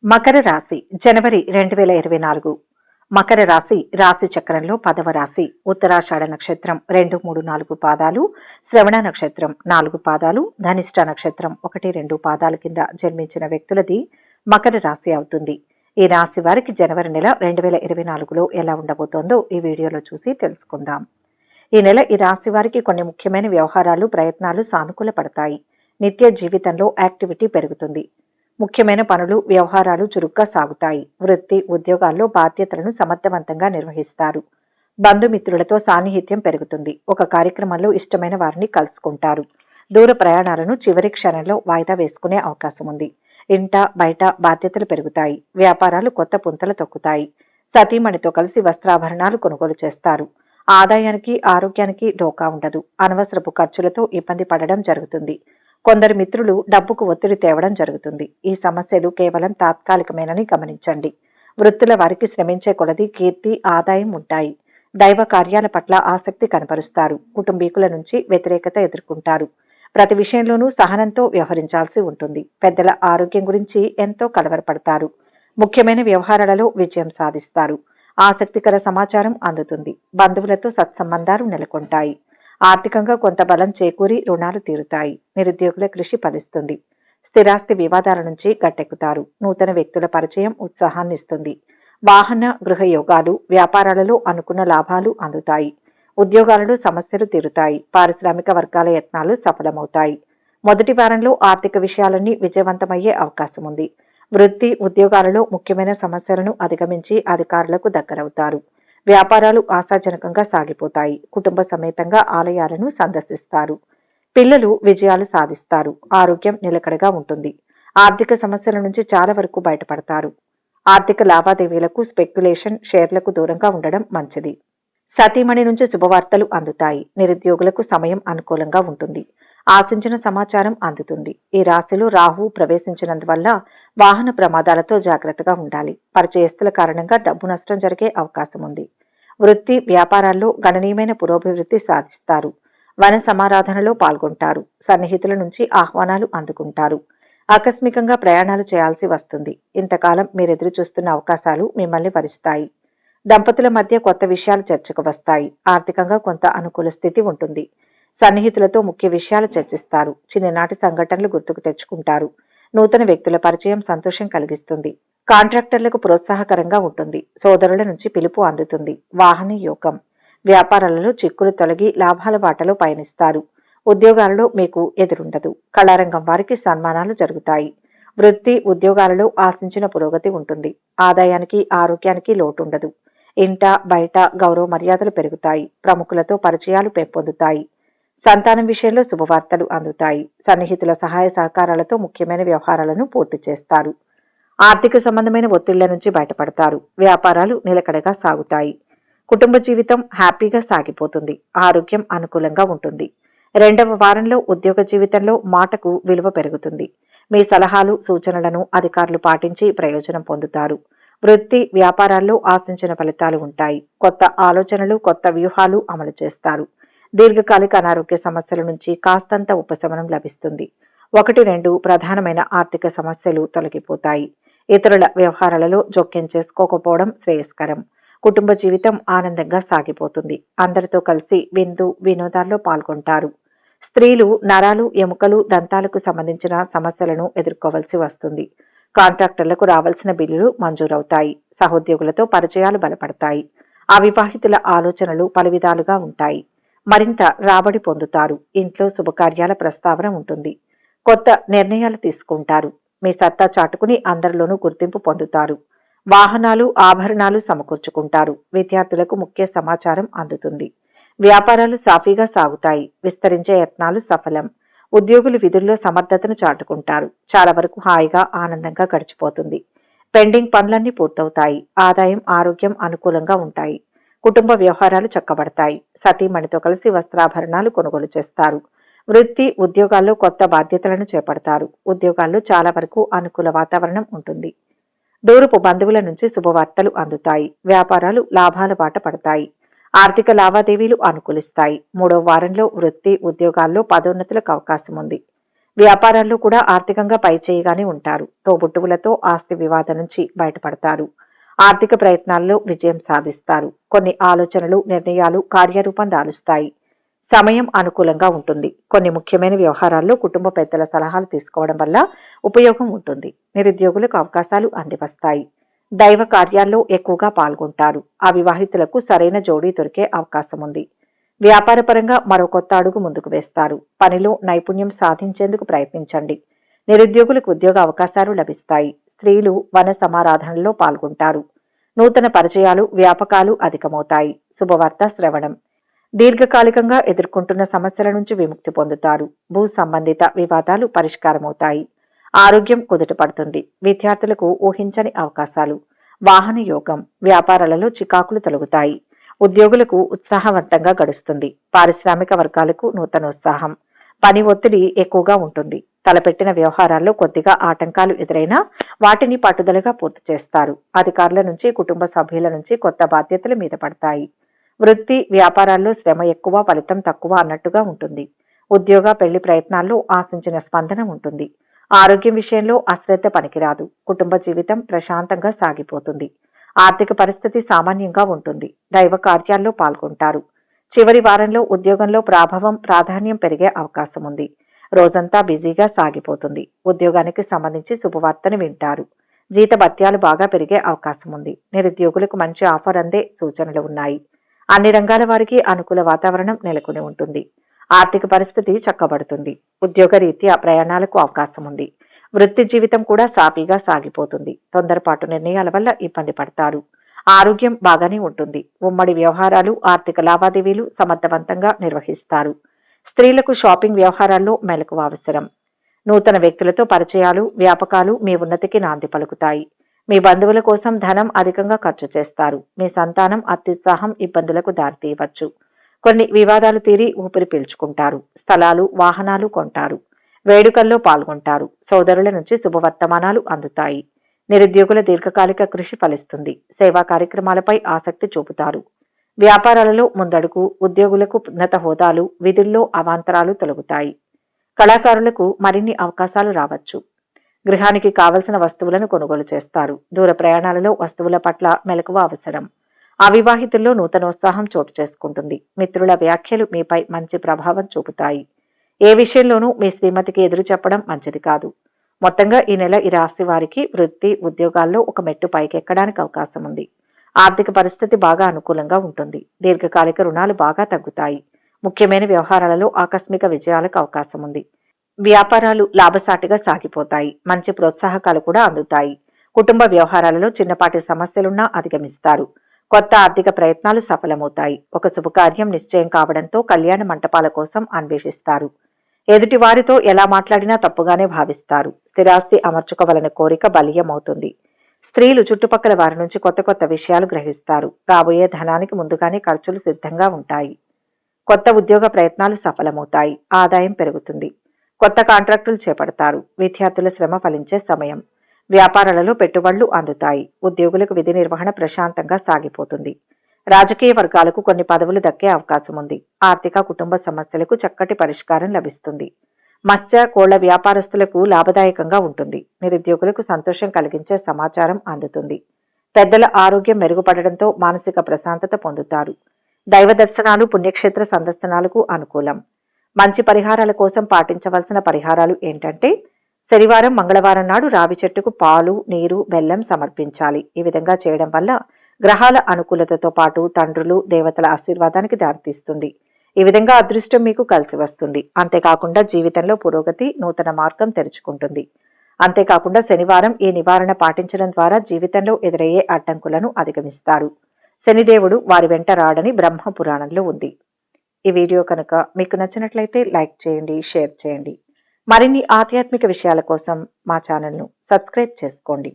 మకర రాశి జనవరి 2024. మకర రాశి రాశి చక్రంలో 10వ రాశి. ఉత్తరాషాఢ నక్షత్రం 2, 3, 4 పాదాలు, శ్రవణ నక్షత్రం 4 పాదాలు, ధనిష్ట నక్షత్రం 1, 2 పాదాల కింద జన్మించిన వ్యక్తులది మకర రాశి అవుతుంది. ఈ రాశి వారికి జనవరి నెల 2024లో ఎలా ఉండబోతోందో ఈ వీడియోలో చూసి తెలుసుకుందాం. ఈ నెల ఈ రాశి వారికి కొన్ని ముఖ్యమైన వ్యవహారాలు, ప్రయత్నాలు సానుకూల పడతాయి. నిత్య జీవితంలో యాక్టివిటీ పెరుగుతుంది. ముఖ్యమైన పనులు, వ్యవహారాలు చురుగ్గా సాగుతాయి. వృత్తి, ఉద్యోగాల్లో బాధ్యతలను సమర్థవంతంగా నిర్వహిస్తారు. బంధుమిత్రులతో సాన్నిహిత్యం పెరుగుతుంది. ఒక కార్యక్రమంలో ఇష్టమైన వారిని కలుసుకుంటారు. దూర ప్రయాణాలను చివరి క్షణంలో వాయిదా వేసుకునే అవకాశం ఉంది. ఇంట బయట బాధ్యతలు పెరుగుతాయి. వ్యాపారాలు కొత్త పుంతలు తొక్కుతాయి. సతీమణితో కలిసి వస్త్రాభరణాలు కొనుగోలు చేస్తారు. ఆదాయానికి, ఆరోగ్యానికి డోకా ఉండదు. అనవసరపు ఖర్చులతో ఇబ్బంది పడడం జరుగుతుంది. కొందరు మిత్రులు డబ్బుకు ఒత్తిడి తేవడం జరుగుతుంది. ఈ సమస్యలు కేవలం తాత్కాలికమేనని గమనించండి. వృత్తుల వారికి శ్రమించే కొలది కీర్తి, ఆదాయం ఉంటాయి. దైవ కార్యాల పట్ల ఆసక్తి కనపరుస్తారు. కుటుంబీకుల నుంచి వ్యతిరేకత ఎదుర్కొంటారు. ప్రతి విషయంలోనూ సహనంతో వ్యవహరించాల్సి ఉంటుంది. పెద్దల ఆరోగ్యం గురించి ఎంతో కలవరపడతారు. ముఖ్యమైన వ్యవహారాలలో విజయం సాధిస్తారు. ఆసక్తికర సమాచారం అందుతుంది. బంధువులతో సత్సంబంధాలు నెలకొంటాయి. ఆర్థికంగా కొంత బలం చేకూరి రుణాలు తీరుతాయి. నిరుద్యోగుల కృషి ఫలిస్తుంది. స్థిరాస్తి వివాదాల నుంచి గట్టెక్కుతారు. నూతన వ్యక్తుల పరిచయం ఉత్సాహాన్ని ఇస్తుంది. వాహన, గృహ యోగాలు, వ్యాపారాలలో అనుకున్న లాభాలు అందుతాయి. ఉద్యోగాలలో సమస్యలు తీరుతాయి. పారిశ్రామిక వర్గాల యత్నాలు సఫలమవుతాయి. మొదటి వారంలో ఆర్థిక విషయాలన్నీ విజయవంతమయ్యే అవకాశం ఉంది. వృత్తి, ఉద్యోగాలలో ముఖ్యమైన సమస్యలను అధిగమించి అధికారులకు దగ్గరవుతారు. వ్యాపారాలు ఆశాజనకంగా సాగిపోతాయి. కుటుంబ సమేతంగా ఆలయాలను సందర్శిస్తారు. పిల్లలు విజయాలు సాధిస్తారు. ఆరోగ్యం నిలకడగా ఉంటుంది. ఆర్థిక సమస్యల నుంచి చాలా వరకు బయటపడతారు. ఆర్థిక లావాదేవీలకు, స్పెక్యులేషన్, షేర్లకు దూరంగా ఉండడం మంచిది. సతీమణి నుంచి శుభవార్తలు అందుతాయి. నిరుద్యోగులకు సమయం అనుకూలంగా ఉంటుంది. ఆశించిన సమాచారం అందుతుంది. ఈ రాశిలో రాహువు ప్రవేశించినందువల్ల వాహన ప్రమాదాలతో జాగ్రత్తగా ఉండాలి. పరిచయస్తుల కారణంగా డబ్బు నష్టం జరిగే అవకాశం ఉంది. వృత్తి, వ్యాపారాల్లో గణనీయమైన పురోభివృద్ధి సాధిస్తారు. వన సమారాధనలో పాల్గొంటారు. సన్నిహితుల నుంచి ఆహ్వానాలు అందుకుంటారు. ఆకస్మికంగా ప్రయాణాలు చేయాల్సి వస్తుంది. ఇంతకాలం మీరెదురు చూస్తున్న అవకాశాలు మిమ్మల్ని వరిస్తాయి. దంపతుల మధ్య కొత్త విషయాలు చర్చకు వస్తాయి. ఆర్థికంగా కొంత అనుకూల స్థితి ఉంటుంది. సన్నిహితులతో ముఖ్య విషయాలు చర్చిస్తారు. చిన్ననాటి సంఘటనలు గుర్తుకు తెచ్చుకుంటారు. నూతన వ్యక్తుల పరిచయం సంతోషం కలిగిస్తుంది. కాంట్రాక్టర్లకు ప్రోత్సాహకరంగా ఉంటుంది. సోదరుల నుంచి పిలుపు అందుతుంది. వాహన యోగం. వ్యాపారాలలో చిక్కులు తొలగి లాభాల బాటలో పయనిస్తారు. ఉద్యోగాలలో మీకు ఎదురుండదు. కళారంగం వారికి సన్మానాలు జరుగుతాయి. వృత్తి, ఉద్యోగాలలో ఆశించిన పురోగతి ఉంటుంది. ఆదాయానికి, ఆరోగ్యానికి లోటుండదు. ఇంట బయట గౌరవ మర్యాదలు పెరుగుతాయి. ప్రముఖులతో పరిచయాలు పెంపొందుతాయి. సంతానం విషయంలో శుభవార్తలు అందుతాయి. సన్నిహితుల సహాయ సహకారాలతో ముఖ్యమైన వ్యవహారాలను పూర్తి చేస్తారు. ఆర్థిక సంబంధమైన ఒత్తిళ్ల నుంచి బయటపడతారు. వ్యాపారాలు నిలకడగా సాగుతాయి. కుటుంబ జీవితం హ్యాపీగా సాగిపోతుంది. ఆరోగ్యం అనుకూలంగా ఉంటుంది. రెండవ వారంలో ఉద్యోగ జీవితంలో మాటకు విలువ పెరుగుతుంది. మీ సలహాలు, సూచనలను అధికారులు పాటించి ప్రయోజనం పొందుతారు. వృత్తి, వ్యాపారాల్లో ఆశించిన ఫలితాలు ఉంటాయి. కొత్త ఆలోచనలు, కొత్త వ్యూహాలు అమలు చేస్తారు. దీర్ఘకాలిక అనారోగ్య సమస్యల నుంచి కాస్తంత ఉపశమనం లభిస్తుంది. 1, 2 ప్రధానమైన ఆర్థిక సమస్యలు తొలగిపోతాయి. ఇతరుల వ్యవహారాలలో జోక్యం చేసుకోకపోవడం శ్రేయస్కరం. కుటుంబ జీవితం ఆనందంగా సాగిపోతుంది. అందరితో కలిసి విందు, వినోదాల్లో పాల్గొంటారు. స్త్రీలు నరాలు, ఎముకలు, దంతాలకు సంబంధించిన సమస్యలను ఎదుర్కోవలసి వస్తుంది. కాంట్రాక్టర్లకు రావాల్సిన బిల్లులు మంజూరవుతాయి. సహోద్యోగులతో పరిచయాలు బలపడతాయి. అవివాహితుల ఆలోచనలు పలు విధాలుగా ఉంటాయి. మరింత రాబడి పొందుతారు. ఇంట్లో శుభకార్యాల ప్రస్తావన ఉంటుంది. కొత్త నిర్ణయాలు తీసుకుంటారు. మీ సత్తా చాటుకుని అందరిలోనూ గుర్తింపు పొందుతారు. వాహనాలు, ఆభరణాలు సమకూర్చుకుంటారు. విద్యార్థులకు ముఖ్య సమాచారం అందుతుంది. వ్యాపారాలు సాఫీగా సాగుతాయి. విస్తరించే యత్నాలు సఫలం. ఉద్యోగులు విధుల్లో సమర్థతను చాటుకుంటారు. చాలా వరకు హాయిగా, ఆనందంగా గడిచిపోతుంది. పెండింగ్ పనులన్నీ పూర్తవుతాయి. ఆదాయం, ఆరోగ్యం అనుకూలంగా ఉంటాయి. కుటుంబ వ్యవహారాలు చక్కబడతాయి. సతీమణితో కలిసి వస్త్రాభరణాలు కొనుగోలు చేస్తారు. వృత్తి, ఉద్యోగాల్లో కొత్త బాధ్యతలను చేపడతారు. ఉద్యోగాల్లో చాలా వరకు అనుకూల వాతావరణం ఉంటుంది. దూరపు బంధువుల నుంచి శుభవార్తలు అందుతాయి. వ్యాపారాలు లాభాల బాట పడతాయి. ఆర్థిక లావాదేవీలు అనుకూలిస్తాయి. 3వ వారంలో వృత్తి, ఉద్యోగాల్లో పదోన్నతులకు అవకాశం ఉంది. వ్యాపారాల్లో కూడా ఆర్థికంగా పైచేయిగానే ఉంటారు. తోబుట్టువులతో ఆస్తి వివాదం నుంచి బయటపడతారు. ఆర్థిక ప్రయత్నాల్లో విజయం సాధిస్తారు. కొన్ని ఆలోచనలు, నిర్ణయాలు కార్యరూపం దాలుస్తాయి. సమయం అనుకూలంగా ఉంటుంది. కొన్ని ముఖ్యమైన వ్యవహారాల్లో కుటుంబ పెద్దల సలహాలు తీసుకోవడం వల్ల ఉపయోగం ఉంటుంది. నిరుద్యోగులకు అవకాశాలు అందివస్తాయి. దైవ కార్యాల్లో ఎక్కువగా పాల్గొంటారు. అవివాహితులకు సరైన జోడీ దొరికే అవకాశం ఉంది. వ్యాపారపరంగా మరో కొత్త అడుగు ముందుకు వేస్తారు. పనిలో నైపుణ్యం సాధించేందుకు ప్రయత్నించండి. నిరుద్యోగులకు ఉద్యోగ అవకాశాలు లభిస్తాయి. స్త్రీలు వన సమారాధనలో పాల్గొంటారు. నూతన పరిచయాలు, వ్యాపకాలు అధికమవుతాయి. శుభవార్త శ్రవణం. దీర్ఘకాలికంగా ఎదుర్కొంటున్న సమస్యల నుంచి విముక్తి పొందుతారు. భూ సంబంధిత వివాదాలు పరిష్కారమవుతాయి. ఆరోగ్యం కుదుటపడుతుంది. విద్యార్థులకు ఊహించని అవకాశాలు. వాహన యోగం. వ్యాపారాలలో చికాకులు తొలగుతాయి. ఉద్యోగులకు ఉత్సాహవంతంగా గడుస్తుంది. పారిశ్రామిక వర్గాలకు నూతనోత్సాహం. పని ఒత్తిడి ఎక్కువగా ఉంటుంది. తలపెట్టిన వ్యవహారాల్లో కొద్దిగా ఆటంకాలు ఎదురైనా వాటిని పట్టుదలగా పూర్తి చేస్తారు. అధికారుల నుంచి, కుటుంబ సభ్యుల నుంచి కొత్త బాధ్యతలు మీద పడతాయి. వృత్తి, వ్యాపారాల్లో శ్రమ ఎక్కువ, ఫలితం తక్కువ అన్నట్టుగా ఉంటుంది. ఉద్యోగ, పెళ్లి ప్రయత్నాల్లో ఆశించిన స్పందన ఉంటుంది. ఆరోగ్యం విషయంలో అశ్రద్ధ పనికిరాదు. కుటుంబ జీవితం ప్రశాంతంగా సాగిపోతుంది. ఆర్థిక పరిస్థితి సామాన్యంగా ఉంటుంది. దైవ కార్యాల్లో పాల్గొంటారు. చివరి వారంలో ఉద్యోగంలో ప్రాధాన్యం పెరిగే అవకాశం ఉంది. రోజంతా బిజీగా సాగిపోతుంది. ఉద్యోగానికి సంబంధించి శుభవార్తను వింటారు. జీతభత్యాలు బాగా పెరిగే అవకాశం ఉంది. నిరుద్యోగులకు మంచి ఆఫర్ అందే సూచనలు ఉన్నాయి. అన్ని రంగాల వారికి అనుకూల వాతావరణం నెలకొని ఉంటుంది. ఆర్థిక పరిస్థితి చక్కబడుతుంది. ఉద్యోగరీత్యా ప్రయాణాలకు అవకాశం ఉంది. వృత్తి జీవితం కూడా సాఫీగా సాగిపోతుంది. తొందరపాటు నిర్ణయాల వల్ల ఇబ్బంది పడతారు. ఆరోగ్యం బాగానే ఉంటుంది. ఉమ్మడి వ్యవహారాలు, ఆర్థిక లావాదేవీలు సమర్థవంతంగా నిర్వహిస్తారు. స్త్రీలకు షాపింగ్ వ్యవహారాల్లో మెలకువ అవసరం. నూతన వ్యక్తులతో పరిచయాలు, వ్యాపకాలు మీ ఉన్నతికి నాంది పలుకుతాయి. మీ బంధువుల కోసం ధనం అధికంగా ఖర్చు చేస్తారు. మీ సంతానం అత్యుత్సాహం ఇబ్బందులకు దారితీయవచ్చు. కొన్ని వివాదాలు తీరి ఊపిరి పీల్చుకుంటారు. స్థలాలు, వాహనాలు కొంటారు. వేడుకల్లో పాల్గొంటారు. సోదరుల నుంచి శుభవర్తమానాలు అందుతాయి. నిరుద్యోగుల దీర్ఘకాలిక కృషి ఫలిస్తుంది. సేవా కార్యక్రమాలపై ఆసక్తి చూపుతారు. వ్యాపారాలలో ముందడుగు. ఉద్యోగులకు ఉన్నత హోదాలు, విధుల్లో అవాంతరాలు తొలగుతాయి. కళాకారులకు మరిన్ని అవకాశాలు రావచ్చు. గృహానికి కావలసిన వస్తువులను కొనుగోలు చేస్తారు. దూర ప్రయాణాలలో వస్తువుల పట్ల మెలకువ అవసరం. అవివాహితుల్లో నూతనోత్సాహం చోటు చేసుకుంటుంది. మిత్రుల వ్యాఖ్యలు మీపై మంచి ప్రభావం చూపుతాయి. ఏ విషయంలోనూ మీ శ్రీమతికి ఎదురు చెప్పడం మంచిది కాదు. మొత్తంగా ఈ నెల ఈ రాశి వారికి వృత్తి, ఉద్యోగాల్లో ఒక మెట్టు పైకెక్కడానికి అవకాశం ఉంది. ఆర్థిక పరిస్థితి బాగా అనుకూలంగా ఉంటుంది. దీర్ఘకాలిక రుణాలు బాగా తగ్గుతాయి. ముఖ్యమైన వ్యవహారాలలో ఆకస్మిక విజయాలకు అవకాశం ఉంది. వ్యాపారాలు లాభసాటిగా సాగిపోతాయి. మంచి ప్రోత్సాహకాలు కూడా అందుతాయి. కుటుంబ వ్యవహారాలలో చిన్నపాటి సమస్యలున్నా అధిగమిస్తారు. కొత్త ఆర్థిక ప్రయత్నాలు సఫలమవుతాయి. ఒక శుభకార్యం నిశ్చయం కావడంతో కళ్యాణ మంటపాల కోసం అన్వేషిస్తారు. ఎదుటి వారితో ఎలా మాట్లాడినా తప్పుగానే భావిస్తారు. స్థిరాస్తి అమర్చుకోవాలనే కోరిక బలీయమవుతుంది. స్త్రీలు చుట్టుపక్కల వారి నుంచి కొత్త కొత్త విషయాలు గ్రహిస్తారు. రాబోయే ధనానికి ముందుగానే ఖర్చులు సిద్ధంగా ఉంటాయి. కొత్త ఉద్యోగ ప్రయత్నాలు సఫలమవుతాయి. ఆదాయం పెరుగుతుంది. కొత్త కాంట్రాక్టులు చేపడతారు. విద్యార్థుల శ్రమ ఫలించే సమయం. వ్యాపారాలలో పెట్టుబడులు అందుతాయి. ఉద్యోగులకు విధి నిర్వహణ ప్రశాంతంగా సాగిపోతుంది. రాజకీయ వర్గాలకు కొన్ని పదవులు దక్కే అవకాశం ఉంది. ఆర్థిక, కుటుంబ సమస్యలకు చక్కటి పరిష్కారం లభిస్తుంది. మత్స్య, కోళ్ల వ్యాపారస్తులకు లాభదాయకంగా ఉంటుంది. నిరుద్యోగులకు సంతోషం కలిగించే సమాచారం అందుతుంది. పెద్దల ఆరోగ్యం మెరుగుపడడంతో మానసిక ప్రశాంతత పొందుతారు. దైవ దర్శనాలు, పుణ్యక్షేత్ర సందర్శనాలకు అనుకూలం. మంచి పరిహారాల కోసం పాటించవలసిన పరిహారాలు ఏంటంటే, శనివారం, మంగళవారం నాడు రావి చెట్టుకు పాలు, నీరు, బెల్లం సమర్పించాలి. ఈ విధంగా చేయడం వల్ల గ్రహాల అనుకూలతతో పాటు తండ్రులు, దేవతల ఆశీర్వాదానికి దారితీస్తుంది. ఈ విధంగా అదృష్టం మీకు కలిసి వస్తుంది. అంతేకాకుండా జీవితంలో పురోగతి, నూతన మార్గం తెరుచుకుంటుంది. అంతేకాకుండా శనివారం ఈ నివారణ పాటించడం ద్వారా జీవితంలో ఎదురయ్యే అడ్డంకులను అధిగమిస్తారు. శనిదేవుడు వారి వెంట రాడని బ్రహ్మ పురాణంలో ఉంది. ఈ వీడియో కనుక మీకు నచ్చినట్లయితే లైక్ చేయండి, షేర్ చేయండి. మరిన్ని ఆధ్యాత్మిక విషయాల కోసం మా ఛానల్ను సబ్స్క్రైబ్ చేసుకోండి.